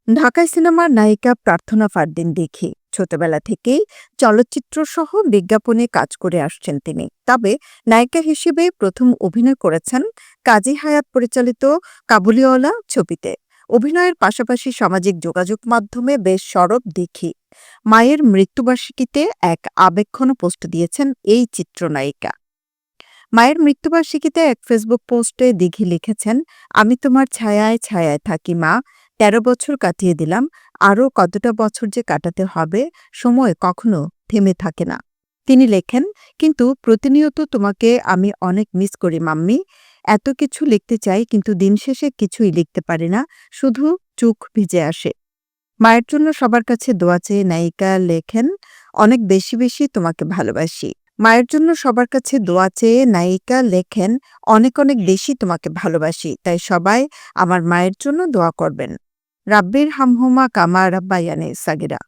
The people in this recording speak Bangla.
ঢাকাই সিনেমার নায়িকা প্রার্থনা ফারদিন দেখি ছোটবেলা থেকেই চলচ্চিত্র সহ বিজ্ঞাপনে কাজ করে আসছেন তিনি। তবে নায়িকা হিসেবে প্রথম অভিনয় করেছেন কাজী হায়াৎ পরিচালিত কাবুলিওয়ালা ছবিতে। অভিনয়ের পাশাপাশি সামাজিক যোগাযোগ মাধ্যমে বেশ সরব দেখি। মায়ের মৃত্যুবার্ষিকীতে এক আবেগঘন পোস্ট দিয়েছেন এই চিত্রনায়িকা। মায়ের মৃত্যুবার্ষিকীতে এক ফেসবুক পোস্টে দিঘি লিখেছেন, আমি তোমার ছায়ায় ছায়ায় থাকি মা। ১৩ বছর কাটিয়ে দিলাম, আরও কতটা বছর যে কাটাতে হবে, সময় কখনো থেমে থাকে না। তিনি লেখেন, কিন্তু প্রতিনিয়ত তোমাকে আমি অনেক মিস করি মাম্মি। এত কিছু লিখতে চাই কিন্তু দিন শেষে কিছুই লিখতে পারি না, শুধু চোখ ভিজে আসে। মায়ের জন্য সবার কাছে দোয়া চেয়ে নায়িকা লেখেন, অনেক বেশি বেশি তোমাকে ভালোবাসি। মায়ের জন্য সবার কাছে দোয়া চেয়ে নায়িকা লেখেন, অনেক অনেক বেশি তোমাকে ভালোবাসি, তাই সবাই আমার মায়ের জন্য দোয়া করবেন। রাব্বির হামহুমা কামা রাব্বায়ানি সাগিরা।